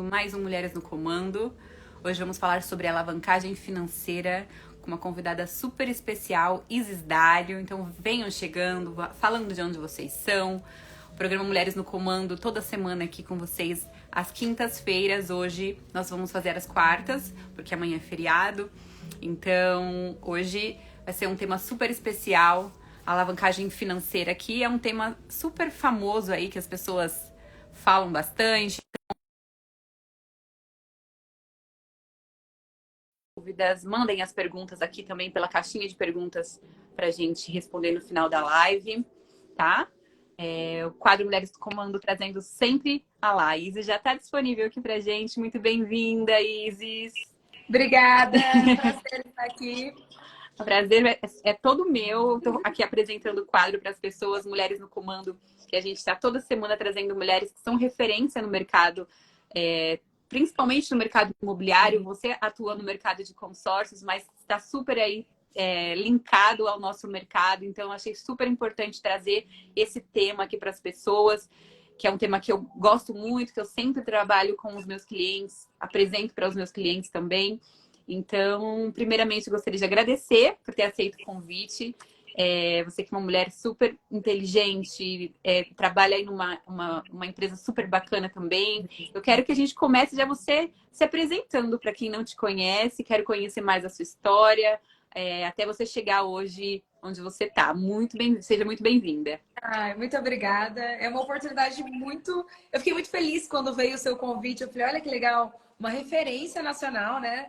Mais um Mulheres no Comando. Hoje vamos falar sobre alavancagem financeira com uma convidada super especial, Isis Dário. Então venham chegando, falando de onde vocês são. O programa Mulheres no Comando toda semana aqui com vocês às quintas-feiras. Hoje nós vamos fazer às quartas, porque amanhã é feriado. Então hoje vai ser um tema super especial. A alavancagem financeira aqui é um tema super famoso aí que as pessoas falam bastante. Dúvidas, mandem as perguntas aqui também pela caixinha de perguntas pra gente responder no final da live, tá? O quadro Mulheres do Comando trazendo sempre a lá. Isis já está disponível aqui pra gente. Muito bem-vinda, Isis. Obrigada, prazer estar aqui. O prazer é todo meu. Estou aqui apresentando o quadro para as pessoas, Mulheres no Comando, que a gente está toda semana trazendo mulheres que são referência no mercado, principalmente no mercado imobiliário. Você atua no mercado de consórcios, mas está super aí linkado ao nosso mercado. Então, achei super importante trazer esse tema aqui para as pessoas, que é um tema que eu gosto muito, que eu sempre trabalho com os meus clientes, apresento para os meus clientes também. Então, primeiramente, eu gostaria de agradecer por ter aceito o convite. Você que é uma mulher super inteligente, trabalha aí numa uma empresa super bacana também. Eu quero que a gente comece já você se apresentando para quem não te conhece, quero conhecer mais a sua história, até você chegar hoje onde você está. Seja muito bem-vinda. Muito obrigada. É uma oportunidade muito... Eu fiquei muito feliz quando veio o seu convite. Eu falei, olha que legal, uma referência nacional, né,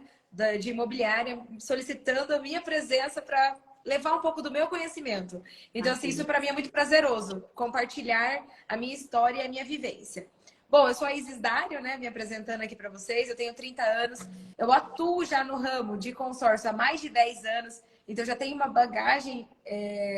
de imobiliária, solicitando a minha presença para levar um pouco do meu conhecimento. Então, assim, isso para mim é muito prazeroso, compartilhar a minha história e a minha vivência. Bom, eu sou a Isis Dário, né, me apresentando aqui para vocês. Eu tenho 30 anos, eu atuo já no ramo de consórcio há mais de 10 anos, então já tenho uma bagagem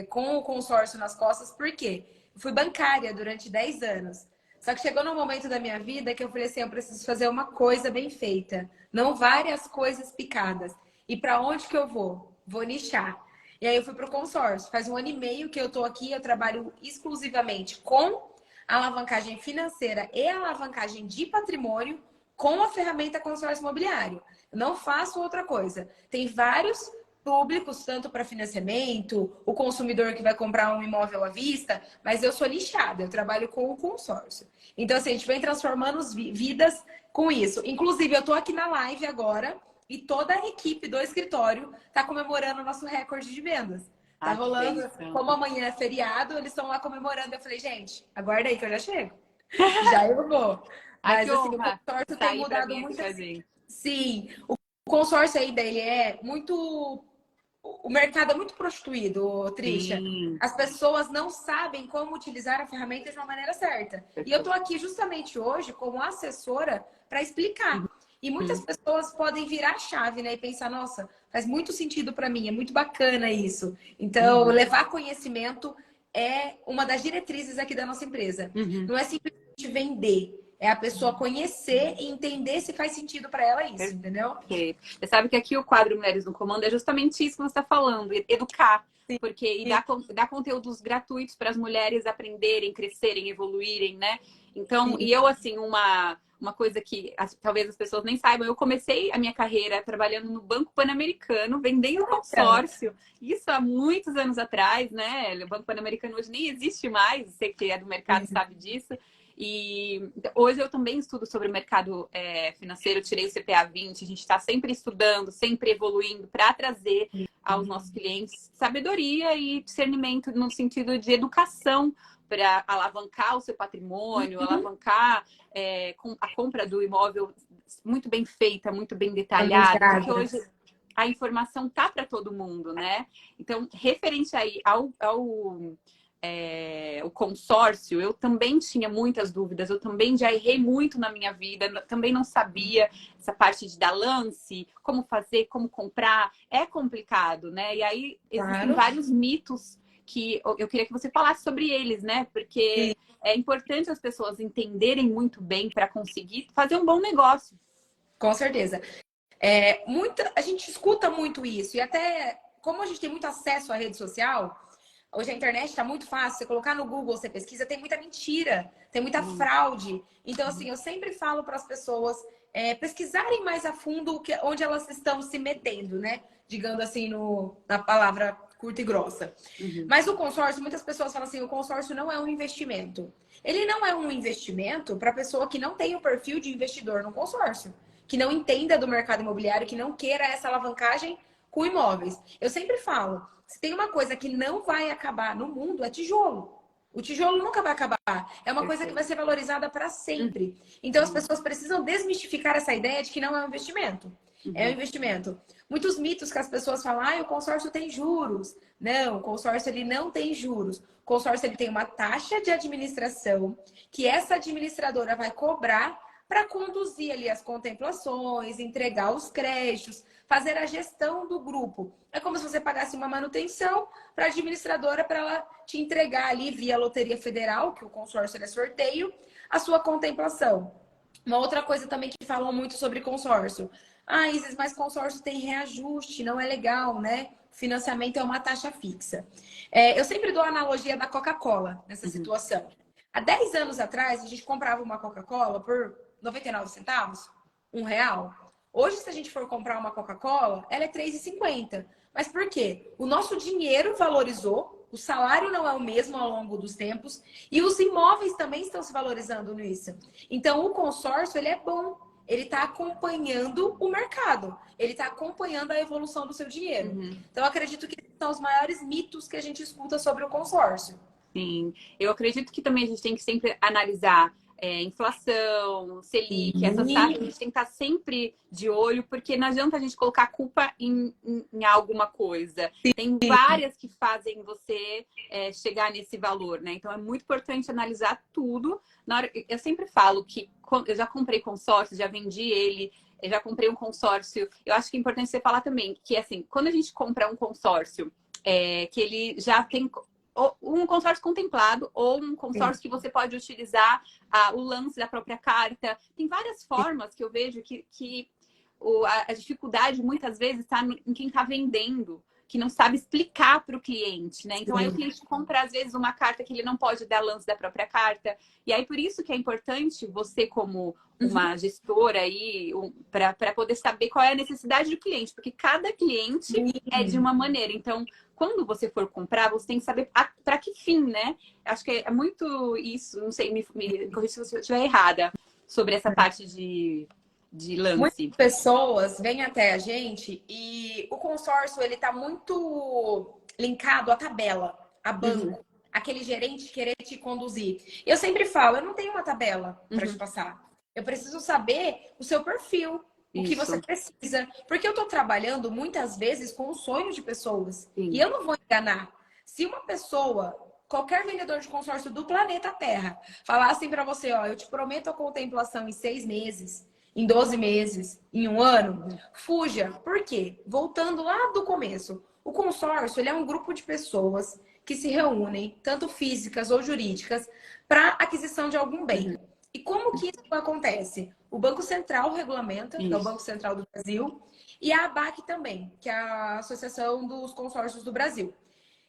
com o consórcio nas costas. Por quê? Eu fui bancária durante 10 anos. Só que chegou num momento da minha vida que eu falei assim, eu preciso fazer uma coisa bem feita, não várias coisas picadas. E para onde que eu vou? Vou nichar. E aí eu fui para o consórcio. Faz 1 ano e meio que eu estou aqui, eu trabalho exclusivamente com alavancagem financeira e alavancagem de patrimônio com a ferramenta consórcio imobiliário. Eu não faço outra coisa. Tem vários públicos, tanto para financiamento, o consumidor que vai comprar um imóvel à vista, mas eu sou nichada, eu trabalho com o consórcio. Então, assim, a gente vem transformando vidas com isso. Inclusive, eu estou aqui na live agora e toda a equipe do escritório está comemorando o nosso recorde de vendas. Tá rolando, como amanhã é feriado, eles estão lá comemorando. Eu falei, gente, aguarda aí que eu já chego. Já eu vou. Mas assim, o consórcio tem mudado muito. Sim, o consórcio aí dele é muito... O mercado é muito prostituído, Trisha. As pessoas não sabem como utilizar a ferramenta de uma maneira certa. E eu tô aqui justamente hoje como assessora para explicar. E muitas pessoas podem virar a chave, né? E pensar, nossa, faz muito sentido para mim, é muito bacana isso. Então, levar conhecimento é uma das diretrizes aqui da nossa empresa. Não é simplesmente vender. É a pessoa conhecer e entender se faz sentido para ela isso, entendeu? Você sabe que aqui o quadro Mulheres no Comando é justamente isso que você está falando, educar. Sim. Porque dar conteúdos gratuitos para as mulheres aprenderem, crescerem, evoluírem, né? Então, e eu, assim, uma coisa que talvez as pessoas nem saibam, eu comecei a minha carreira trabalhando no Banco Pan-Americano, vendendo consórcio. Isso há muitos anos atrás, né? O Banco Pan-Americano hoje nem existe mais, você que é do mercado sabe disso. E hoje eu também estudo sobre o mercado financeiro, eu tirei o CPA 20, a gente está sempre estudando, sempre evoluindo para trazer aos nossos clientes sabedoria e discernimento no sentido de educação para alavancar o seu patrimônio, alavancar a compra do imóvel muito bem feita, muito bem detalhada, porque hoje a informação tá para todo mundo, né? Então, referente aí o consórcio, eu também tinha muitas dúvidas, eu também já errei muito na minha vida, também não sabia essa parte de dar lance, como fazer, como comprar, é complicado, né? E aí existem vários mitos que eu queria que você falasse sobre eles, né? Porque é importante as pessoas entenderem muito bem para conseguir fazer um bom negócio. Com certeza. A gente escuta muito isso, e até como a gente tem muito acesso à rede social, Hoje a internet está muito fácil, você colocar no Google, você pesquisa, tem muita mentira, tem muita fraude. Então, assim, eu sempre falo para as pessoas pesquisarem mais a fundo onde elas estão se metendo, né? Digamos assim, na palavra curta e grossa. Mas o consórcio, muitas pessoas falam assim, o consórcio não é um investimento. Ele não é um investimento para a pessoa que não tem o perfil de investidor no consórcio, que não entenda do mercado imobiliário, que não queira essa alavancagem com imóveis. Eu sempre falo, se tem uma coisa que não vai acabar no mundo, é tijolo. O tijolo nunca vai acabar. É uma coisa que vai ser valorizada para sempre. Então, as pessoas precisam desmistificar essa ideia de que não é um investimento. É um investimento. Muitos mitos que as pessoas falam, o consórcio tem juros. Não, o consórcio ele não tem juros. O consórcio ele tem uma taxa de administração que essa administradora vai cobrar para conduzir ali as contemplações, entregar os créditos, fazer a gestão do grupo. É como se você pagasse uma manutenção para a administradora para ela te entregar ali via Loteria Federal, que o consórcio é sorteio, a sua contemplação. Uma outra coisa também que falam muito sobre consórcio. Isis, mas consórcio tem reajuste, não é legal, né? Financiamento é uma taxa fixa. Eu sempre dou a analogia da Coca-Cola nessa situação. Há 10 anos atrás, a gente comprava uma Coca-Cola por 99 centavos, R$ 1. Hoje, se a gente for comprar uma Coca-Cola, ela é R$ 3,50. Mas por quê? O nosso dinheiro valorizou, o salário não é o mesmo ao longo dos tempos e os imóveis também estão se valorizando nisso. Então, o consórcio, ele é bom. Ele está acompanhando o mercado. Ele está acompanhando a evolução do seu dinheiro. Então, eu acredito que são os maiores mitos que a gente escuta sobre o consórcio. Sim, eu acredito que também a gente tem que sempre analisar inflação, Selic, essas taxas, a gente tem que estar sempre de olho, porque não adianta a gente colocar a culpa em alguma coisa. Tem várias que fazem você chegar nesse valor, né? Então é muito importante analisar tudo. Eu sempre falo que eu já comprei consórcio, já vendi ele, eu já comprei um consórcio. Eu acho que é importante você falar também que, assim, quando a gente compra um consórcio, que ele já tem um consórcio contemplado ou um consórcio que você pode utilizar o lance da própria carta. Tem várias formas que eu vejo que a dificuldade muitas vezes está em quem está vendendo, que não sabe explicar para o cliente, né? Então aí o cliente compra às vezes uma carta que ele não pode dar lance da própria carta. E aí por isso que é importante você como uma gestora aí para poder saber qual é a necessidade do cliente, porque cada cliente é de uma maneira. Então, quando você for comprar, você tem que saber para que fim, né? Acho que é muito isso, não sei, me corrija se eu estiver errada sobre essa parte de lance. Muitas pessoas vêm até a gente e o consórcio ele está muito linkado à tabela, a banco, aquele gerente querer te conduzir. Eu sempre falo, eu não tenho uma tabela para te passar. Eu preciso saber o seu perfil, o que você precisa. Porque eu estou trabalhando muitas vezes com os sonhos de pessoas. E eu não vou enganar. Se uma pessoa, qualquer vendedor de consórcio do planeta Terra, falar assim para você, ó, eu te prometo a contemplação em 6 meses, em 12 meses, em 1 ano, fuja. Por quê? Voltando lá do começo. O consórcio ele é um grupo de pessoas que se reúnem, tanto físicas ou jurídicas, para aquisição de algum bem. E como que isso acontece? O Banco Central regulamenta, que é o Banco Central do Brasil, e a ABAC também, que é a Associação dos Consórcios do Brasil.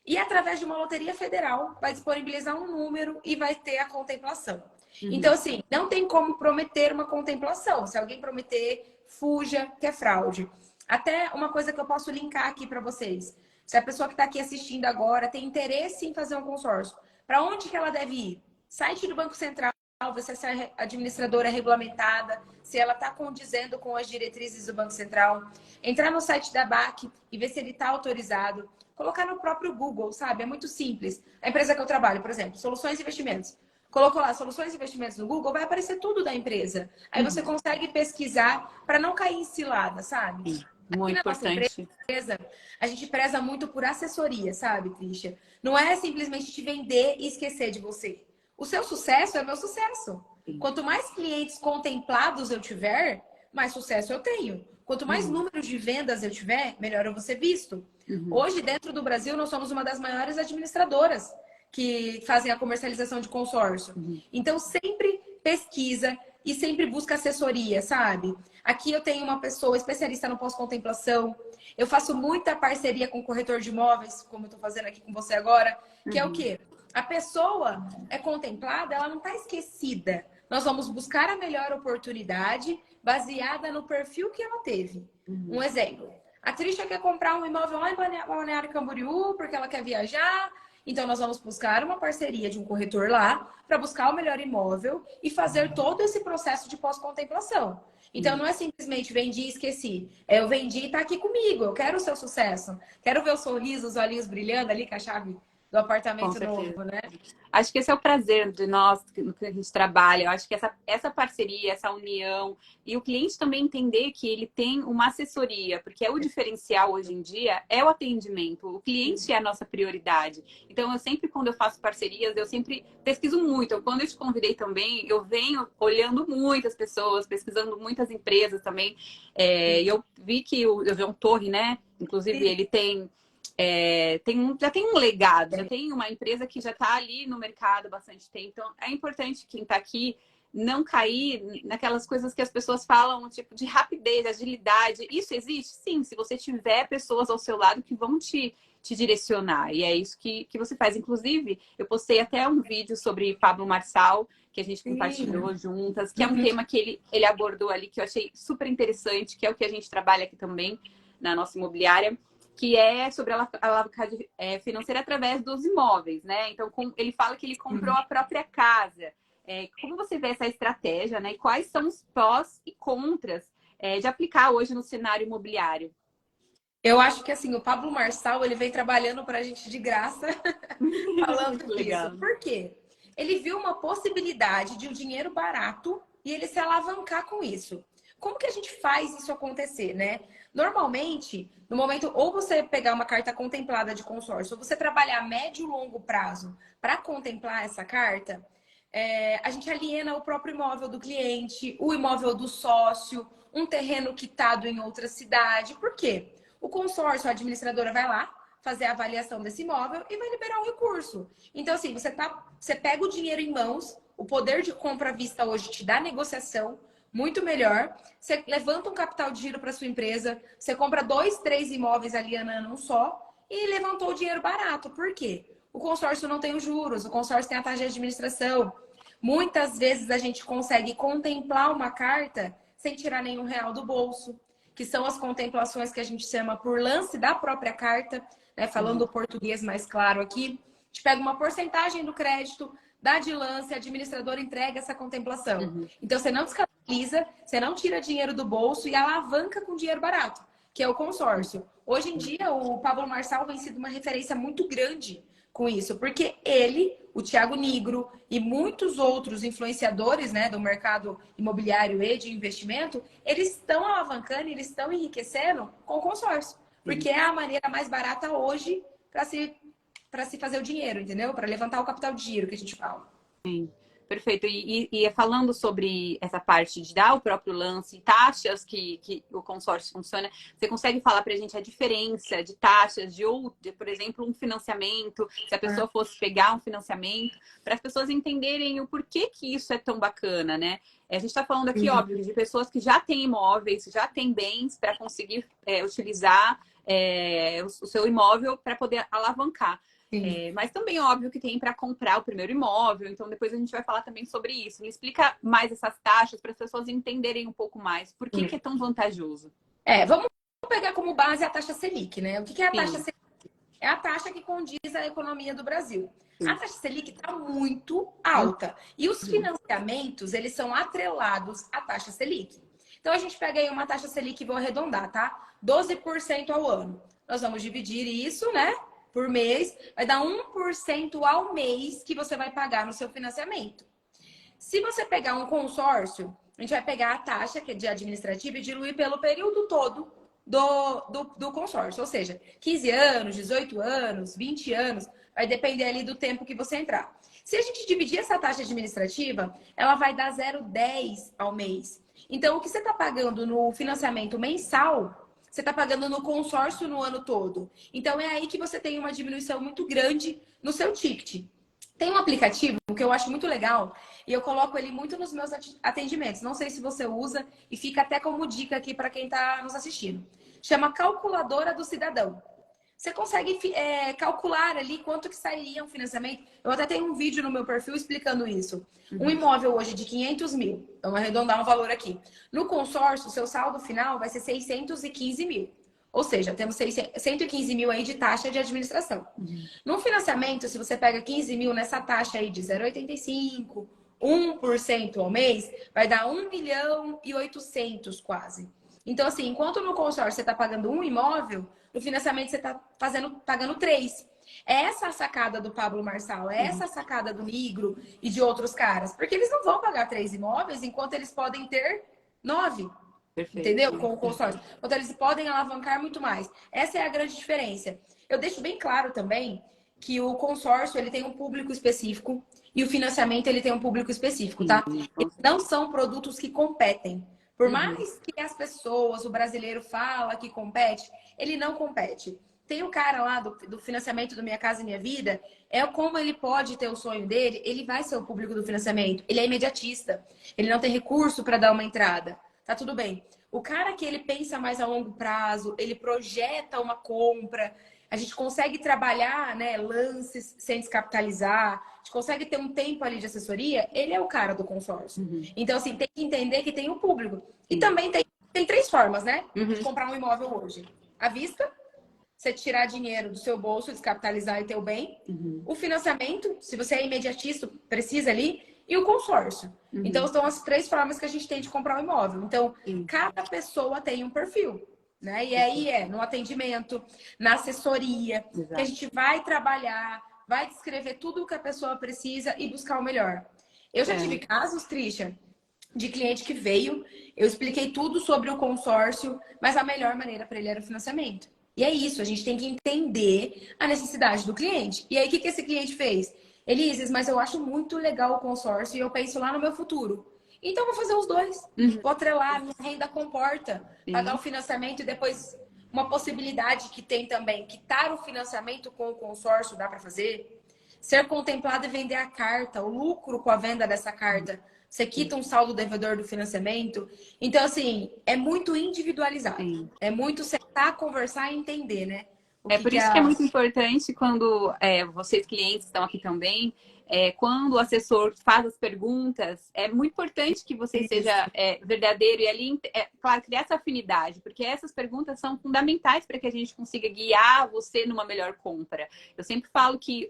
E através de uma loteria federal, vai disponibilizar um número e vai ter a contemplação. Então, assim, não tem como prometer uma contemplação. Se alguém prometer, fuja, que é fraude. Até uma coisa que eu posso linkar aqui para vocês. Se a pessoa que está aqui assistindo agora tem interesse em fazer um consórcio, para onde que ela deve ir? Site do Banco Central, ver se essa administradora é regulamentada, se ela está condizendo com as diretrizes do Banco Central. Entrar no site da BAC e ver se ele está autorizado. Colocar no próprio Google, sabe? É muito simples. A empresa que eu trabalho, por exemplo, Soluções e Investimentos. Colocou lá Soluções e Investimentos no Google, vai aparecer tudo da empresa. Aí você consegue pesquisar para não cair em cilada, sabe? Muito importante. Empresa, a gente preza muito por assessoria, sabe, Trisha? Não é simplesmente te vender e esquecer de você. O seu sucesso é meu sucesso. Quanto mais clientes contemplados eu tiver, mais sucesso eu tenho. Quanto mais números de vendas eu tiver, melhor eu vou ser visto. Hoje, dentro do Brasil, nós somos uma das maiores administradoras que fazem a comercialização de consórcio. Então, sempre pesquisa e sempre busca assessoria, sabe? Aqui eu tenho uma pessoa especialista no pós-contemplação. Eu faço muita parceria com o corretor de imóveis, como eu estou fazendo aqui com você agora, que é o quê? A pessoa é contemplada, ela não está esquecida. Nós vamos buscar a melhor oportunidade baseada no perfil que ela teve. Um exemplo. A Trisha quer comprar um imóvel lá em Balneário Camboriú porque ela quer viajar. Então, nós vamos buscar uma parceria de um corretor lá para buscar o melhor imóvel e fazer todo esse processo de pós-contemplação. Então, não é simplesmente vendi e esqueci. Eu vendi e está aqui comigo. Eu quero o seu sucesso. Quero ver o sorriso, os olhinhos brilhando ali com a chave do apartamento novo, né? Acho que esse é o prazer de nós, no que a gente trabalha. Eu acho que essa parceria, essa união, e o cliente também entender que ele tem uma assessoria, porque é o diferencial hoje em dia, é o atendimento. O cliente é a nossa prioridade. Então, eu sempre, quando eu faço parcerias, eu sempre pesquiso muito. Quando eu te convidei também, eu venho olhando muitas pessoas, pesquisando muitas empresas também. E eu vi que o João Torre, né? Inclusive, ele tem... já tem um legado, já tem uma empresa que já está ali no mercado há bastante tempo. Então, é importante quem está aqui não cair naquelas coisas que as pessoas falam, tipo, de rapidez, agilidade. Isso existe? Sim, se você tiver pessoas ao seu lado que vão te direcionar. E é isso que você faz. Inclusive, eu postei até um vídeo sobre Pablo Marçal, que a gente compartilhou juntas, que é um tema que ele abordou ali, que eu achei super interessante, que é o que a gente trabalha aqui também na nossa imobiliária, que é sobre a alavancagem financeira através dos imóveis, né? Então, ele fala que ele comprou a própria casa. Como você vê essa estratégia, né? E quais são os prós e contras de aplicar hoje no cenário imobiliário? Eu acho que, assim, o Pablo Marçal, ele vem trabalhando para a gente de graça, falando disso. Por quê? Ele viu uma possibilidade de um dinheiro barato e ele se alavancar com isso. Como que a gente faz isso acontecer, né? Normalmente, no momento, ou você pegar uma carta contemplada de consórcio, ou você trabalhar a médio e longo prazo para contemplar essa carta, a gente aliena o próprio imóvel do cliente, o imóvel do sócio, um terreno quitado em outra cidade. Por quê? O consórcio, a administradora vai lá fazer a avaliação desse imóvel e vai liberar o recurso. Então, assim, você pega o dinheiro em mãos, o poder de compra à vista hoje te dá negociação muito melhor. Você levanta um capital de giro para sua empresa, você compra 2, 3 imóveis alienando um só e levantou o dinheiro barato. Por quê? O consórcio não tem os juros, o consórcio tem a taxa de administração. Muitas vezes a gente consegue contemplar uma carta sem tirar nenhum real do bolso, que são as contemplações que a gente chama por lance da própria carta, né? Falando o português mais claro aqui. A gente pega uma porcentagem do crédito, dá de lance, a administradora entrega essa contemplação. Então, você não descapitaliza, você não tira dinheiro do bolso e alavanca com dinheiro barato, que é o consórcio. Hoje em dia, o Pablo Marçal vem sido uma referência muito grande com isso, porque ele, o Thiago Nigro e muitos outros influenciadores, né, do mercado imobiliário e de investimento, eles estão alavancando, eles estão enriquecendo com o consórcio, porque é a maneira mais barata hoje para se fazer o dinheiro, entendeu? Para levantar o capital de giro que a gente fala. Sim. Perfeito. E falando sobre essa parte de dar o próprio lance, taxas que o consórcio funciona, você consegue falar para a gente a diferença de taxas de, por exemplo, um financiamento, se a pessoa fosse pegar um financiamento, para as pessoas entenderem o porquê que isso é tão bacana, né? A gente está falando aqui, óbvio, de pessoas que já têm imóveis, já têm bens para conseguir utilizar o seu imóvel para poder alavancar. Mas também, óbvio, que tem para comprar o primeiro imóvel. Então, depois a gente vai falar também sobre isso. Me explica mais essas taxas para as pessoas entenderem um pouco mais. Por que é tão vantajoso? Vamos pegar como base a taxa Selic, né? O que é a taxa Selic? É a taxa que condiz a economia do Brasil. A taxa Selic está muito alta. E os financiamentos, eles são atrelados à taxa Selic. Então, a gente pega aí uma taxa Selic, vou arredondar, tá? 12% ao ano. Nós vamos dividir isso, né? Por mês, vai dar 1% ao mês que você vai pagar no seu financiamento. Se você pegar um consórcio, a gente vai pegar a taxa, que é de administrativa, e diluir pelo período todo do consórcio. Ou seja, 15 anos, 18 anos, 20 anos, vai depender ali do tempo que você entrar. Se a gente dividir essa taxa administrativa, ela vai dar 0,10 ao mês. Então, o que você está pagando no financiamento mensal, você está pagando no consórcio no ano todo. Então, é aí que você tem uma diminuição muito grande no seu ticket. Tem um aplicativo que eu acho muito legal e eu coloco ele muito nos meus atendimentos. Não sei se você usa e fica até como dica aqui para quem está nos assistindo. Chama Calculadora do Cidadão. Você consegue calcular ali quanto que sairia um financiamento. Eu até tenho um vídeo no meu perfil explicando isso. Um imóvel hoje de 500 mil, vamos arredondar um valor aqui. No consórcio, o seu saldo final vai ser 615 mil. Ou seja, temos 115 mil aí de taxa de administração. No financiamento, se você pega 15 mil nessa taxa aí de 0,85, 1% ao mês, vai dar 1 milhão e 800 quase. Então, assim, enquanto no consórcio você está pagando um imóvel, no financiamento você está pagando 3. É essa a sacada do Pablo Marçal, é essa a sacada do Nigro e de outros caras. Porque eles não vão pagar 3 imóveis enquanto eles podem ter 9. Perfeito. Entendeu? Com o consórcio. Enquanto eles podem alavancar muito mais. Essa é a grande diferença. Eu deixo bem claro também que o consórcio ele tem um público específico e o financiamento ele tem um público específico, tá? Eles não são produtos que competem. Por mais que as pessoas, o brasileiro fala que compete, ele não compete. Tem o cara lá do financiamento do Minha Casa Minha Vida, é como ele pode ter o sonho dele, ele vai ser o público do financiamento. Ele é imediatista, ele não tem recurso para dar uma entrada. Tá tudo bem. O cara que ele pensa mais a longo prazo, ele projeta uma compra, a gente consegue trabalhar, né, lances sem descapitalizar, a gente consegue ter um tempo ali de assessoria, ele é o cara do consórcio. Então, assim, tem que entender que tem o público. E também tem 3 formas, né, de comprar um imóvel hoje. À vista, você tirar dinheiro do seu bolso, descapitalizar e ter o bem. O financiamento, se você é imediatista, precisa ali. E o consórcio. Então, são as 3 formas que a gente tem de comprar um imóvel. Então, cada pessoa tem um perfil. Né? E aí no atendimento, na assessoria, que a gente vai trabalhar, vai descrever tudo o que a pessoa precisa e buscar o melhor. Eu já tive casos, Trisha, de cliente que veio, eu expliquei tudo sobre o consórcio, mas a melhor maneira para ele era o financiamento. E é isso, a gente tem que entender a necessidade do cliente. E aí, o que esse cliente fez? Elises, mas eu acho muito legal o consórcio e eu penso lá no meu futuro. Então, eu vou fazer os 2. Vou atrelar, minha renda comporta, pagar o financiamento e depois uma possibilidade que tem também, quitar o financiamento com o consórcio, dá para fazer. Ser contemplado e vender a carta, o lucro com a venda dessa carta. Você quita um saldo devedor do financiamento. Então, assim, é muito individualizado. É muito sentar, conversar e entender, né? Por isso que é muito importante quando vocês clientes estão aqui também, quando o assessor faz as perguntas, é muito importante que você seja verdadeiro e ali, claro, criar essa afinidade, porque essas perguntas são fundamentais para que a gente consiga guiar você numa melhor compra. Eu sempre falo que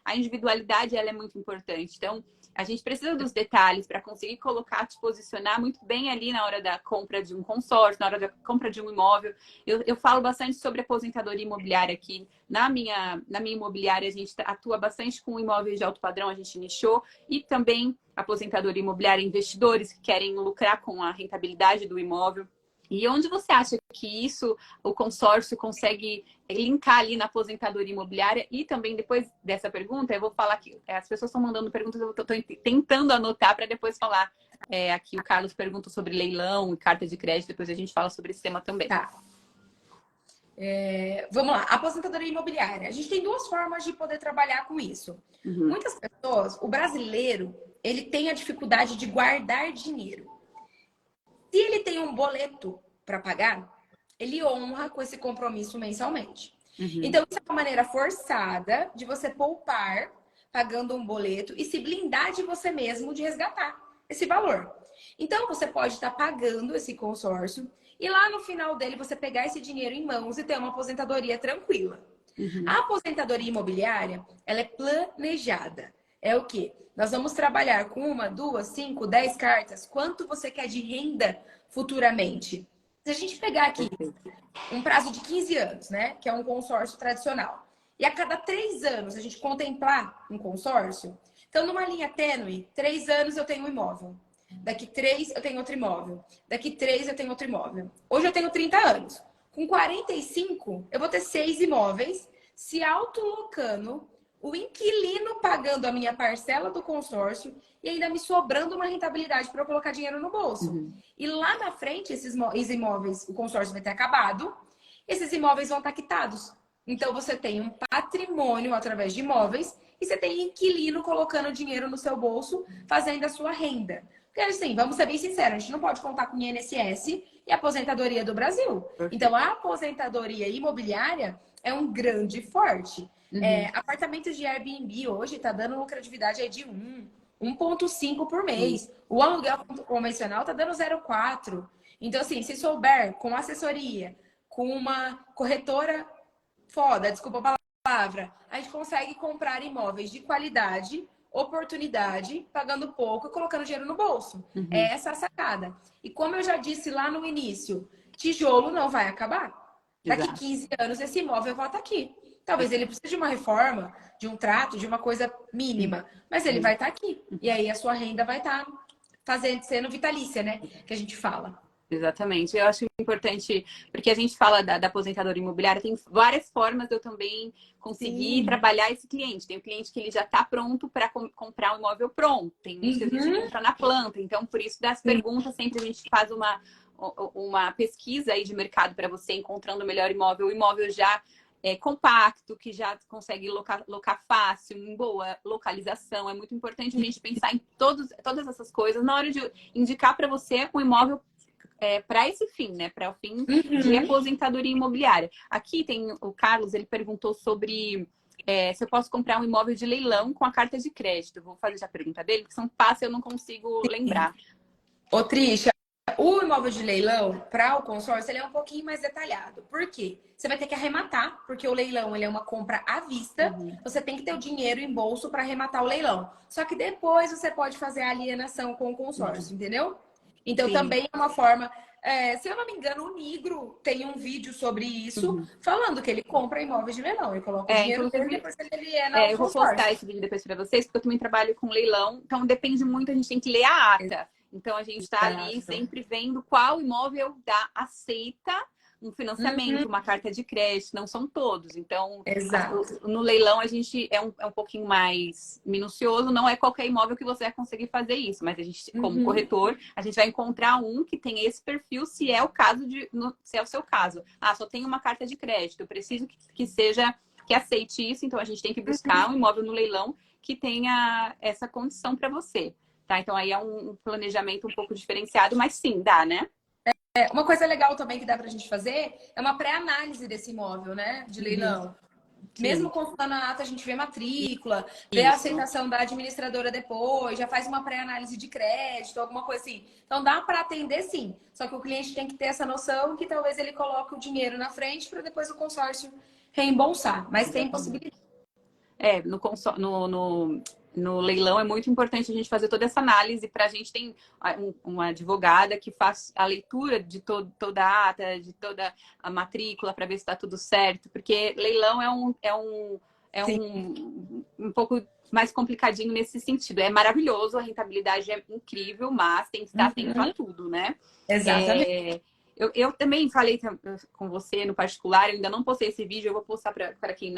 a individualidade ela é muito importante. Então, a gente precisa dos detalhes para conseguir colocar, te posicionar muito bem ali na hora da compra de um consórcio, na hora da compra de um imóvel. Eu falo bastante sobre aposentadoria imobiliária aqui. Na minha imobiliária, a gente atua bastante com imóveis de alto padrão, a gente nichou. E também aposentadoria imobiliária, investidores que querem lucrar com a rentabilidade do imóvel. E onde você acha que isso, o consórcio consegue linkar ali na aposentadoria imobiliária? E também, depois dessa pergunta, eu vou falar que as pessoas estão mandando perguntas, eu estou tentando anotar para depois falar. Aqui o Carlos pergunta sobre leilão e carta de crédito, depois a gente fala sobre esse tema também. Tá. Vamos lá, aposentadoria imobiliária. A gente tem 2 formas de poder trabalhar com isso. Muitas pessoas, o brasileiro, ele tem a dificuldade de guardar dinheiro. Se ele tem um boleto para pagar, ele honra com esse compromisso mensalmente. Então, isso é uma maneira forçada de você poupar pagando um boleto e se blindar de você mesmo de resgatar esse valor. Então, você pode estar pagando esse consórcio e lá no final dele você pegar esse dinheiro em mãos e ter uma aposentadoria tranquila. A aposentadoria imobiliária, ela é planejada. É o quê? Nós vamos trabalhar com 1, 2, 5, 10 cartas. Quanto você quer de renda futuramente? Se a gente pegar aqui um prazo de 15 anos, né? Que é um consórcio tradicional. E a cada 3 anos a gente contemplar um consórcio. Então, numa linha tênue, 3 anos eu tenho um imóvel. Daqui 3 eu tenho outro imóvel. Daqui 3 eu tenho outro imóvel. Hoje eu tenho 30 anos. Com 45, eu vou ter 6 imóveis se autolocando, o inquilino pagando a minha parcela do consórcio e ainda me sobrando uma rentabilidade para eu colocar dinheiro no bolso. E lá na frente, esses imóveis, o consórcio vai ter acabado, esses imóveis vão estar quitados. Então, você tem um patrimônio através de imóveis e você tem inquilino colocando dinheiro no seu bolso, fazendo a sua renda. Porque, assim, vamos ser bem sinceros, a gente não pode contar com o INSS e a aposentadoria do Brasil. Então, a aposentadoria imobiliária é um grande forte. Uhum. Apartamentos de Airbnb hoje está dando lucratividade aí de 1,5 por mês. O aluguel convencional está dando 0,4. Então, assim, se souber com assessoria, com uma corretora foda, desculpa a palavra, a gente consegue comprar imóveis de qualidade, oportunidade, pagando pouco e colocando dinheiro no bolso. Uhum. É essa a sacada. E como eu já disse lá no início, tijolo não vai acabar. Daqui Exato. 15 anos esse imóvel vai estar aqui. Talvez ele precise de uma reforma, de um trato, de uma coisa mínima, mas ele vai estar aqui. E aí a sua renda vai estar sendo vitalícia, né? Que a gente fala. Exatamente. Eu acho importante, porque a gente fala da aposentadoria imobiliária, tem várias formas de eu também conseguir trabalhar esse cliente. Tem um cliente que ele já está pronto para comprar um imóvel pronto. Tem uns que a gente entra na planta. Então, por isso, das perguntas, sempre a gente faz uma pesquisa aí de mercado para você, encontrando o melhor imóvel. O imóvel já compacto, que já consegue locar fácil, em boa localização. É muito importante a gente pensar em todas essas coisas na hora de indicar para você um imóvel para esse fim, né? Para o fim de aposentadoria imobiliária. Aqui tem o Carlos, ele perguntou sobre se eu posso comprar um imóvel de leilão com a carta de crédito. Vou fazer já a pergunta dele, porque são fáceis, eu não consigo lembrar. Ô, Trisha, o imóvel de leilão, para o consórcio, ele é um pouquinho mais detalhado. Por quê? Você vai ter que arrematar, porque o leilão ele é uma compra à vista. Você tem que ter o dinheiro em bolso para arrematar o leilão. Só que depois você pode fazer a alienação com o consórcio, entendeu? Então, também é uma forma... se eu não me engano, o Nigro tem um vídeo sobre isso, falando que ele compra imóveis de leilão. Ele coloca o dinheiro dele e depois ele aliena o eu vou consórcio. postar esse vídeo depois para vocês, porque eu também trabalho com leilão. Então, depende muito, a gente tem que ler a ata. Então, a gente está ali sempre vendo qual imóvel aceita um financiamento, uma carta de crédito. Não são todos. Então, no leilão, a gente é um pouquinho mais minucioso. Não é qualquer imóvel que você vai conseguir fazer isso. Mas a gente, como corretor, a gente vai encontrar um que tem esse perfil, se é o caso se é o seu caso. Só tem uma carta de crédito. Eu preciso que aceite isso. Então, a gente tem que buscar um imóvel no leilão que tenha essa condição para você. Tá? Então, aí é um planejamento um pouco diferenciado, mas sim, dá, né? Uma coisa legal também que dá pra gente fazer é uma pré-análise desse imóvel, né? De leilão. Mesmo consultando a ata, a gente vê matrícula, vê a aceitação da administradora depois, já faz uma pré-análise de crédito, alguma coisa assim. Então, dá para atender sim. Só que o cliente tem que ter essa noção que talvez ele coloque o dinheiro na frente para depois o consórcio reembolsar. Mas tem possibilidade. No leilão é muito importante a gente fazer toda essa análise. Para a gente tem uma advogada que faz a leitura de toda a ata, de toda a matrícula para ver se está tudo certo, porque leilão é um pouco mais complicadinho nesse sentido. É maravilhoso, a rentabilidade é incrível, mas tem que estar atento a tudo, né? Exatamente. Eu também falei com você no particular, eu ainda não postei esse vídeo, eu vou postar para quem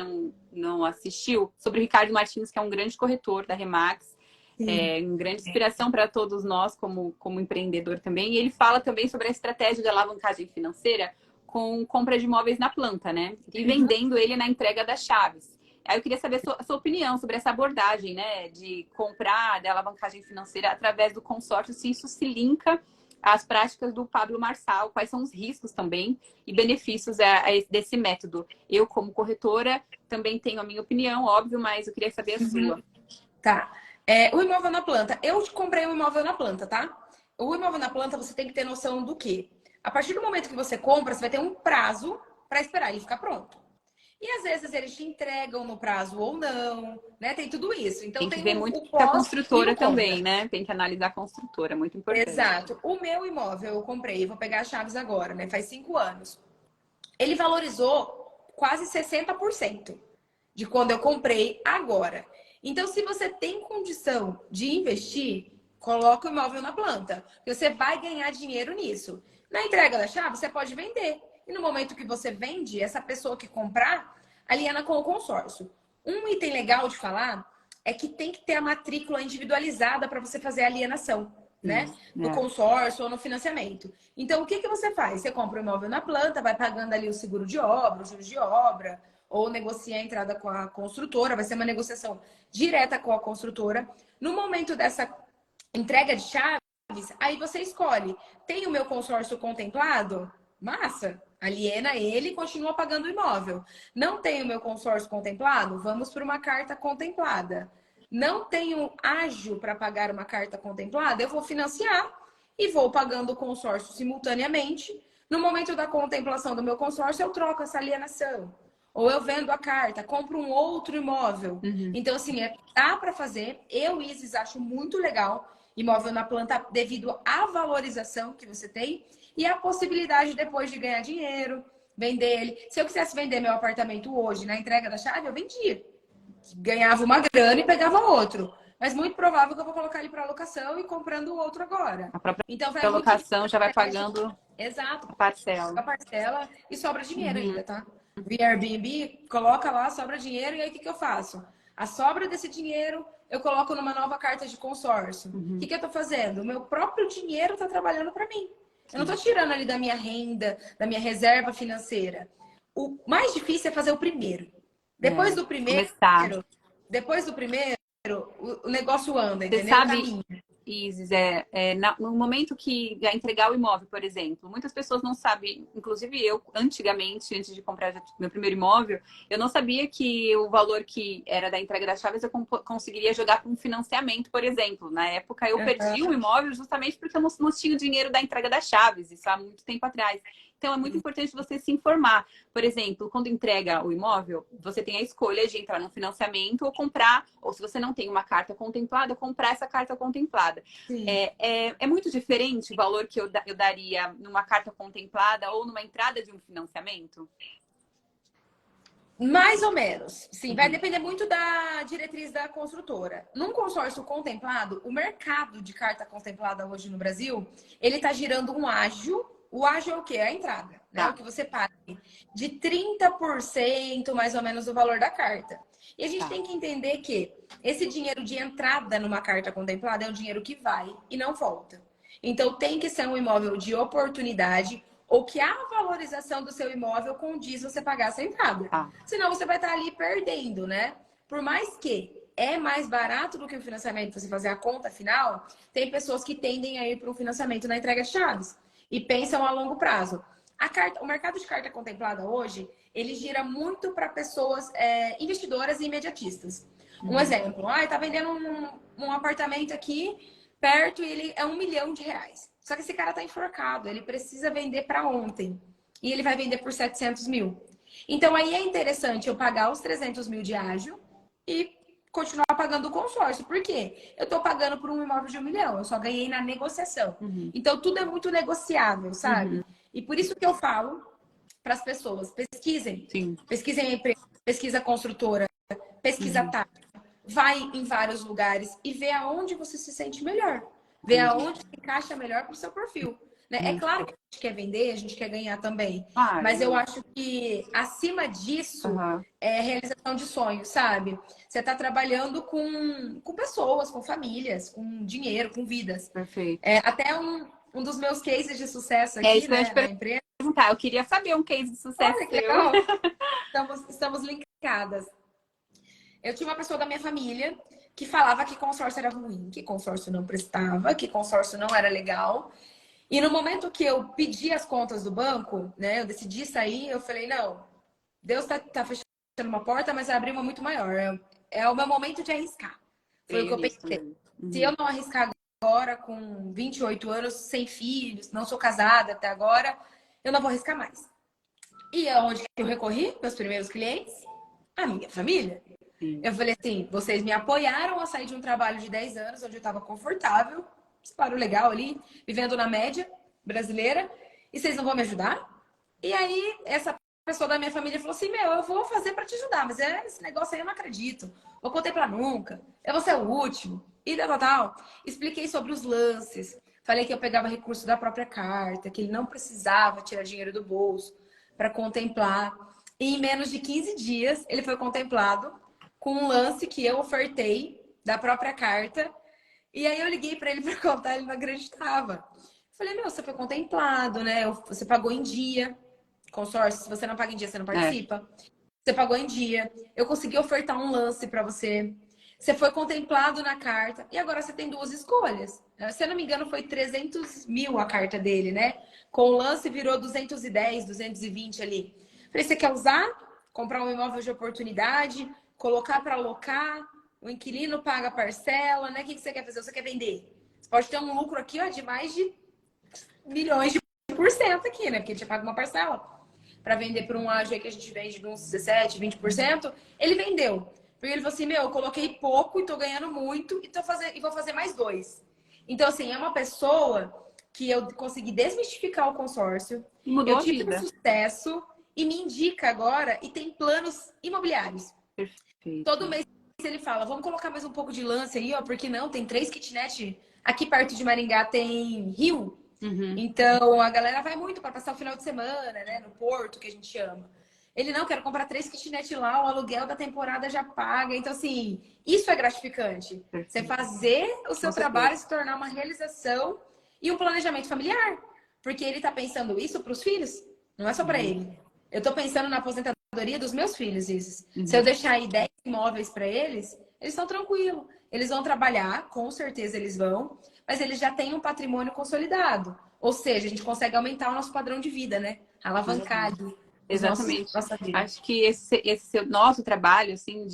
não assistiu, sobre o Ricardo Martins, que é um grande corretor da Remax, uma grande inspiração para todos nós como empreendedor também. E ele fala também sobre a estratégia de alavancagem financeira com compra de imóveis na planta, né? E vendendo ele na entrega das chaves. Aí eu queria saber a sua opinião sobre essa abordagem, né? De comprar, de alavancagem financeira através do consórcio, se isso se linka as práticas do Pablo Marçal, quais são os riscos também e benefícios desse método. Eu, como corretora, também tenho a minha opinião, óbvio, mas eu queria saber a sua. Tá. O imóvel na planta. Eu comprei um imóvel na planta, tá? O imóvel na planta, você tem que ter noção do quê? A partir do momento que você compra, você vai ter um prazo para esperar ele ficar pronto. E às vezes eles te entregam no prazo ou não, né? Tem tudo isso. Então tem que ver muito o pós a construtora e o contra. também, né? Tem que analisar a construtora, muito importante. Exato. O meu imóvel eu comprei, vou pegar as chaves agora, né? Faz 5 anos. Ele valorizou quase 60% de quando eu comprei agora. Então, se você tem condição de investir, coloca o imóvel na planta. Porque você vai ganhar dinheiro nisso. Na entrega da chave, você pode vender. E no momento que você vende, essa pessoa que comprar, aliena com o consórcio. Um item legal de falar é que tem que ter a matrícula individualizada para você fazer a alienação, né? No consórcio ou no financiamento. Então, o que você faz? Você compra o imóvel na planta, vai pagando ali o seguro de obra, os juros de obra, ou negocia a entrada com a construtora, vai ser uma negociação direta com a construtora. No momento dessa entrega de chaves, aí você escolhe, tem o meu consórcio contemplado? Massa! Aliena ele e continua pagando o imóvel. Não tem o meu consórcio contemplado? Vamos para uma carta contemplada. Não tenho ágio para pagar uma carta contemplada? Eu vou financiar e vou pagando o consórcio simultaneamente. No momento da contemplação do meu consórcio, eu troco essa alienação. Ou eu vendo a carta, compro um outro imóvel. Então, assim, dá para fazer. Eu, Isis, acho muito legal imóvel na planta devido à valorização que você tem e a possibilidade depois de ganhar dinheiro, vender ele. Se eu quisesse vender meu apartamento hoje na entrega da chave, eu vendia. Ganhava uma grana e pegava outro. Mas muito provável que eu vou colocar ele para locação e comprando o outro agora. A própria Então vai muito locação já vai pagando exato, a parcela. a parcela e sobra dinheiro ainda, tá? Via Airbnb, coloca lá, sobra dinheiro e aí o que eu faço? A sobra desse dinheiro eu coloco numa nova carta de consórcio. O que eu tô fazendo? O meu próprio dinheiro tá trabalhando para mim. Eu não tô tirando ali da minha renda, da minha reserva financeira. O mais difícil é fazer o primeiro. Depois do primeiro, Começar. depois do primeiro, o negócio anda, Você entendeu? sabe, Caminha. Isis, no momento que vai entregar o imóvel, por exemplo, muitas pessoas não sabem, inclusive eu, antigamente, antes de comprar meu primeiro imóvel, eu não sabia que o valor que era da entrega das chaves eu conseguiria jogar para um financiamento, por exemplo. Na época, eu perdi o imóvel justamente porque eu não tinha o dinheiro da entrega das chaves, isso há muito tempo atrás. Então, é muito importante você se informar. Por exemplo, quando entrega o imóvel, você tem a escolha de entrar num financiamento ou comprar, ou se você não tem uma carta contemplada, comprar essa carta contemplada. É muito diferente o valor que eu daria numa carta contemplada ou numa entrada de um financiamento? Mais ou menos. Sim, vai depender muito da diretriz da construtora. Num consórcio contemplado, o mercado de carta contemplada hoje no Brasil, ele está girando um ágio. O ágio é o quê? É a entrada, né? Tá. O que você paga de 30% mais ou menos do valor da carta. E a gente tem que entender que esse dinheiro de entrada numa carta contemplada é um dinheiro que vai e não volta. Então tem que ser um imóvel de oportunidade ou que a valorização do seu imóvel condiz você pagar essa entrada. Senão você vai estar ali perdendo, né? Por mais que é mais barato do que o financiamento, você fazer a conta final, tem pessoas que tendem a ir para um financiamento na entrega de chaves e pensam a longo prazo. O mercado de carta contemplada hoje, ele gira muito para pessoas investidoras e imediatistas. Um exemplo, tá vendendo um apartamento aqui perto e ele é R$ 1 milhão. Só que esse cara tá enforcado, ele precisa vender para ontem. E ele vai vender por 700 mil. Então aí é interessante eu pagar os 300 mil de ágio e continuar pagando o consórcio. Por quê? Eu tô pagando por um imóvel de R$ 1 milhão, eu só ganhei na negociação. Então tudo é muito negociável, sabe? E por isso que eu falo para as pessoas, pesquisem. Pesquisem a empresa, pesquisa a construtora, pesquisa a tática. Vai em vários lugares e vê aonde você se sente melhor. Vê aonde se encaixa melhor para o seu perfil. Né? É claro que a gente quer vender, a gente quer ganhar também. Mas eu acho que, acima disso, é realização de sonhos, sabe? Você está trabalhando com pessoas, com famílias, com dinheiro, com vidas. Perfeito. Até um dos meus cases de sucesso aqui, né, na empresa. Eu queria saber um case de sucesso. Olha, que legal. Estamos linkadas. Eu tinha uma pessoa da minha família que falava que consórcio era ruim, que consórcio não prestava, que consórcio não era legal. E no momento que eu pedi as contas do banco, né, eu decidi sair, eu falei, não, Deus tá fechando uma porta, mas vai abrir uma muito maior. É o meu momento de arriscar. Foi o que eu pensei. Se eu não arriscar agora, com 28 anos, sem filhos, não sou casada até agora, eu não vou arriscar mais. E aonde que eu recorri? Meus primeiros clientes? A minha família. Eu falei assim, vocês me apoiaram a sair de um trabalho de 10 anos, onde eu estava confortável, salário legal ali, vivendo na média brasileira, e vocês não vão me ajudar? E aí, essa pessoa da minha família falou assim, eu vou fazer para te ajudar, mas esse negócio aí eu não acredito, vou contemplar nunca, eu vou ser o último, e tal. Expliquei sobre os lances, falei que eu pegava recurso da própria carta, que ele não precisava tirar dinheiro do bolso para contemplar, e em menos de 15 dias ele foi contemplado com um lance que eu ofertei da própria carta. E aí eu liguei para ele para contar, ele não acreditava. Falei, você foi contemplado, né? Você pagou em dia. Consórcio, se você não paga em dia, você não participa. você pagou em dia, eu consegui ofertar um lance para você, você foi contemplado na carta e agora você tem duas escolhas. Se eu não me engano, foi 300 mil a carta dele, né? Com o lance virou 210, 220 ali. Falei, você quer usar? Comprar um imóvel de oportunidade, colocar para alocar, o inquilino paga a parcela, né? O que você quer fazer? Você quer vender? Você pode ter um lucro aqui, ó, de mais de milhões de por cento aqui, né? Porque ele tinha pago uma parcela para vender para um ágio que a gente vende de uns 17, 20%. Ele vendeu. Porque ele falou assim, meu, eu coloquei pouco e tô ganhando muito e vou fazer mais dois. Então, assim, é uma pessoa que eu consegui desmistificar o consórcio. Mudou Eu a tive um vida. sucesso e me indica agora e tem planos imobiliários. Perfeito. Todo mês ele fala, vamos colocar mais um pouco de lance aí, ó, porque não, tem 3 kitnet. Aqui perto de Maringá tem Rio. Então a galera vai muito para passar o final de semana, né? No Porto, que a gente chama. Ele não quer comprar 3 kitnet lá, o aluguel da temporada já paga. Então, assim, isso é gratificante. Perfeito. Você fazer o seu Com trabalho certeza. se tornar uma realização e um planejamento familiar. Porque ele tá pensando isso para os filhos, não é só para ele. Eu tô pensando na aposentadoria dos meus filhos, isso. Se eu deixar aí 10 imóveis para eles, eles estão tranquilos. Eles vão trabalhar, com certeza eles vão, mas eles já têm um patrimônio consolidado. Ou seja, a gente consegue aumentar o nosso padrão de vida, né? Alavancar ali Exatamente. nossa vida. Acho que esse nosso trabalho, assim,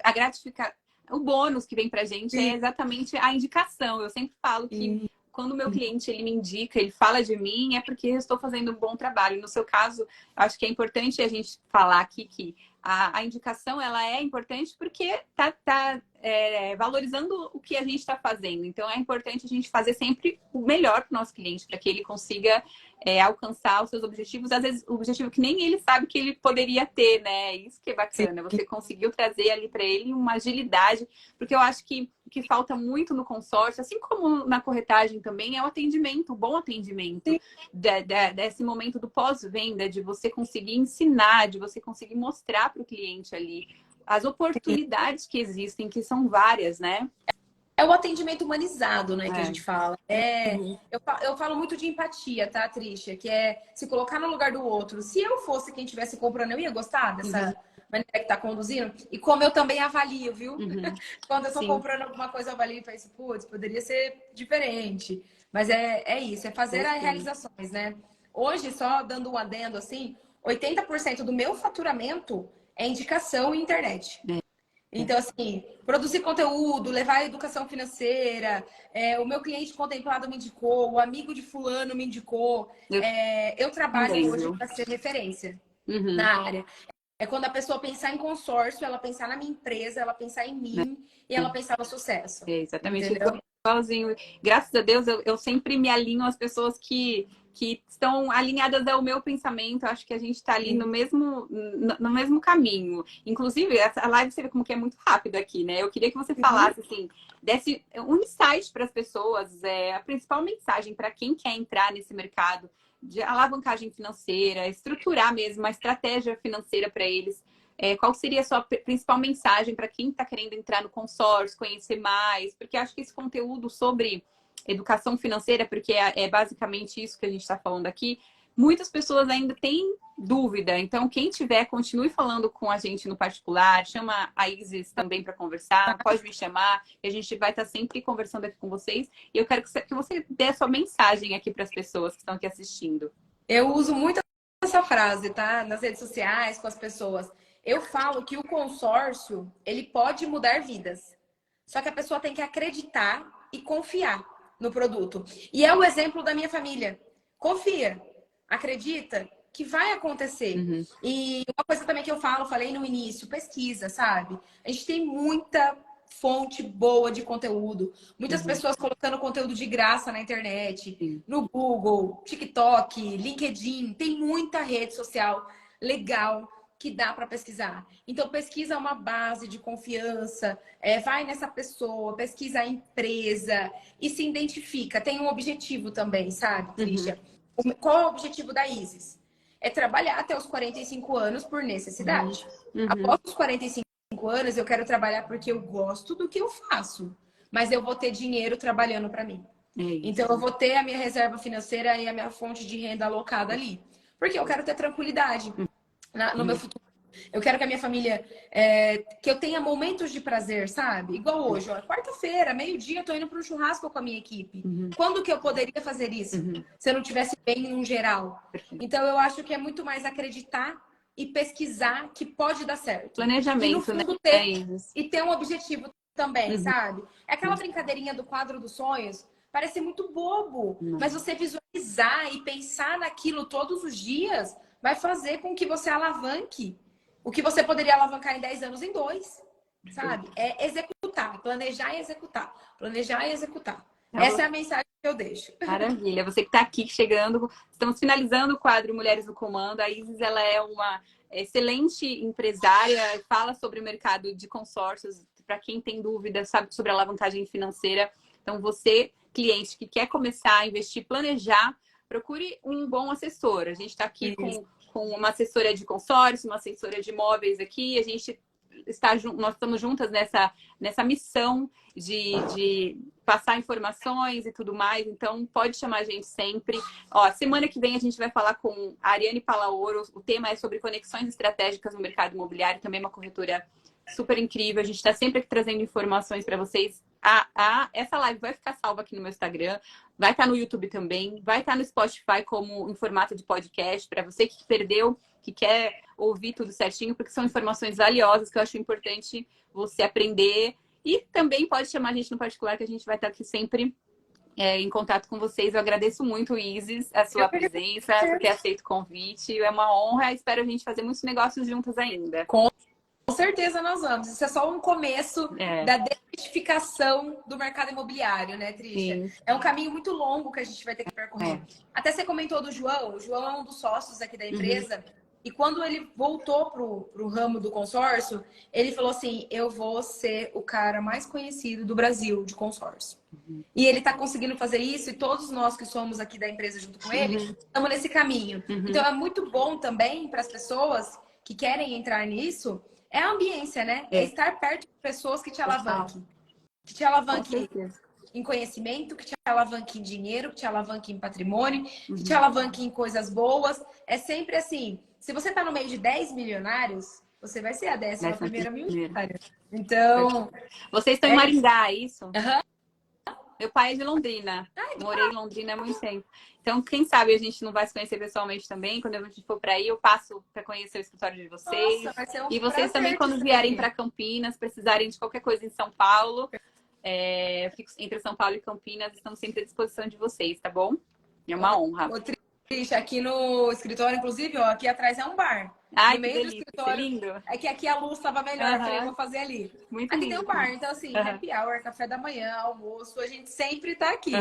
a gratificar, o bônus que vem pra gente é exatamente a indicação. Eu sempre falo que quando o meu cliente ele me indica, ele fala de mim, é porque eu estou fazendo um bom trabalho. No seu caso, acho que é importante a gente falar aqui que a indicação ela é importante porque tá valorizando o que a gente está fazendo. Então é importante a gente fazer sempre o melhor para o nosso cliente, para que ele consiga alcançar os seus objetivos, às vezes o objetivo que nem ele sabe que ele poderia ter, né? Isso que é bacana. Você conseguiu trazer ali para ele uma agilidade, porque eu acho que o que falta muito no consórcio, assim como na corretagem também, é o atendimento, o bom atendimento, desse momento do pós-venda, de você conseguir ensinar, de você conseguir mostrar para o cliente ali as oportunidades que existem, que são várias, né? É o atendimento humanizado, né, que a gente fala. Eu falo muito de empatia, tá, Trisha? Que é se colocar no lugar do outro. Se eu fosse quem estivesse comprando, eu ia gostar dessa maneira que tá conduzindo. E como eu também avalio, viu? Quando eu tô comprando alguma coisa, eu avalio e penso, putz, poderia ser diferente. Mas é isso, é fazer as realizações, né? Hoje, só dando um adendo assim, 80% do meu faturamento é indicação e internet. Então, assim, produzir conteúdo, levar a educação financeira, o meu cliente contemplado me indicou, o amigo de fulano me indicou. Eu trabalho hoje para ser referência na área. É quando a pessoa pensar em consórcio, ela pensar na minha empresa, ela pensar em mim e ela pensar no sucesso. Exatamente. Entendeu? Igualzinho. Graças a Deus, eu sempre me alinho às pessoas que estão alinhadas ao meu pensamento. Eu acho que a gente está ali no mesmo caminho. Inclusive, essa live você vê como que é muito rápido aqui, né? Eu queria que você falasse, assim, desse um insight para as pessoas, a principal mensagem para quem quer entrar nesse mercado de alavancagem financeira, estruturar mesmo uma estratégia financeira para eles. Qual seria a sua principal mensagem para quem está querendo entrar no consórcio, conhecer mais? Porque acho que esse conteúdo sobre educação financeira, porque é basicamente isso que a gente está falando aqui, muitas pessoas ainda têm dúvida. Então, quem tiver, continue falando com a gente no particular, chama a Isis também para conversar, pode me chamar, e a gente vai estar sempre conversando aqui com vocês. E eu quero que você dê a sua mensagem aqui para as pessoas que estão aqui assistindo. Eu uso muito essa frase, tá? Nas redes sociais, com as pessoas. Eu falo que o consórcio, ele pode mudar vidas. Só que a pessoa tem que acreditar e confiar no produto. E é o exemplo da minha família. Confia, acredita que vai acontecer. E uma coisa também que eu falei no início, pesquisa, sabe? A gente tem muita fonte boa de conteúdo. Muitas pessoas colocando conteúdo de graça na internet, no Google, TikTok, LinkedIn. Tem muita rede social legal que dá para pesquisar. Então, pesquisa uma base de confiança, vai nessa pessoa, pesquisa a empresa e se identifica. Tem um objetivo também, sabe, Trisha? Qual é o objetivo da Isis? É trabalhar até os 45 anos por necessidade. Após os 45 anos, eu quero trabalhar porque eu gosto do que eu faço. Mas eu vou ter dinheiro trabalhando para mim. Então, eu vou ter a minha reserva financeira e a minha fonte de renda alocada ali. Porque eu quero ter tranquilidade no meu futuro. Eu quero que a minha família, que eu tenha momentos de prazer, sabe? Igual hoje, ó, quarta-feira, meio-dia, eu tô indo para um churrasco com a minha equipe. Quando que eu poderia fazer isso? Se eu não tivesse bem no geral. Então, eu acho que é muito mais acreditar e pesquisar que pode dar certo. E no Planejamento, né? fundo ter um objetivo também, sabe? É aquela brincadeirinha do quadro dos sonhos, parece muito bobo, mas você visualizar e pensar naquilo todos os dias vai fazer com que você alavanque o que você poderia alavancar em 10 anos em 2, sabe? É executar, planejar e executar. Planejar e executar. Essa é a mensagem que eu deixo. Maravilha. Você que está aqui chegando, estamos finalizando o quadro Mulheres no Comando. A Isis, ela é uma excelente empresária, fala sobre o mercado de consórcios, para quem tem dúvida, sabe, sobre a alavancagem financeira. Então, você, cliente que quer começar a investir, planejar, procure um bom assessor. A gente está aqui com uma assessora de consórcio, uma assessora de imóveis aqui. A gente nós estamos juntas nessa missão de passar informações e tudo mais. Então, pode chamar a gente sempre. Ó, semana que vem a gente vai falar com a Ariane Palaoro. O tema é sobre conexões estratégicas no mercado imobiliário. Também uma corretora super incrível. A gente está sempre aqui trazendo informações para vocês. Essa live vai ficar salva aqui no meu Instagram. Vai estar no YouTube também. Vai estar no Spotify como em formato de podcast. Para você que perdeu, que quer ouvir tudo certinho, porque são informações valiosas que eu acho importante você aprender. E também pode chamar a gente no particular, que a gente vai estar aqui sempre em contato com vocês. Eu agradeço muito, Isis, a sua presença, por ter aceito o convite. É uma honra. Espero a gente fazer muitos negócios juntas ainda. Com certeza nós vamos. Isso é só um começo da identificação do mercado imobiliário, né, Trisha? É um caminho muito longo que a gente vai ter que percorrer. Até você comentou do João. O João é um dos sócios aqui da empresa. E quando ele voltou pro ramo do consórcio, ele falou assim, eu vou ser o cara mais conhecido do Brasil de consórcio. E ele está conseguindo fazer isso, e todos nós que somos aqui da empresa junto com ele, estamos nesse caminho. Então é muito bom também para as pessoas que querem entrar nisso, é a ambiência, né? É estar perto de pessoas que te alavanquem. Que te alavanquem em conhecimento, que te alavanquem em dinheiro, que te alavanquem em patrimônio, que te alavanquem em coisas boas. É sempre assim, se você está no meio de 10 milionários, você vai ser a 11ª milionária. Então... Vocês estão em Maringá, é isso? Meu pai é de Londrina. Morei em Londrina há muito tempo. Então, quem sabe a gente não vai se conhecer pessoalmente também. Quando a gente for para aí, eu passo para conhecer o escritório de vocês. Nossa, vai ser um e vocês também, quando vierem para Campinas, precisarem de qualquer coisa em São Paulo, eu fico entre São Paulo e Campinas, estamos sempre à disposição de vocês, tá bom? É uma honra. Trisha, aqui no escritório, inclusive, ó, aqui atrás é um bar. Ai, no meio que delícia, do escritório. Lindo. É que aqui a luz estava melhor, eu falei, eu vou fazer ali. Muito aqui lindo. tem um bar, então assim, happy hour, café da manhã, almoço, a gente sempre tá aqui.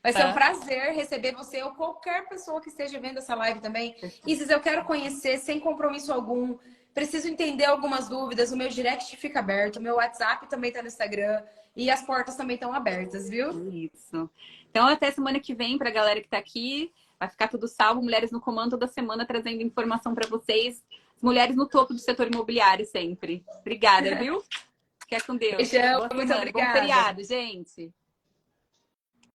Vai ser um prazer receber você ou qualquer pessoa que esteja vendo essa live também. Isis, eu quero conhecer sem compromisso algum. Preciso entender algumas dúvidas. O meu direct fica aberto, o meu WhatsApp também tá no Instagram. E as portas também estão abertas, viu? Isso. Então, até semana que vem, pra galera que tá aqui. Vai ficar tudo salvo. Mulheres no Comando toda semana trazendo informação para vocês. Mulheres no topo do setor imobiliário sempre. Obrigada, viu? Fica com Deus. Beijão, muito obrigada. Bom feriado, gente.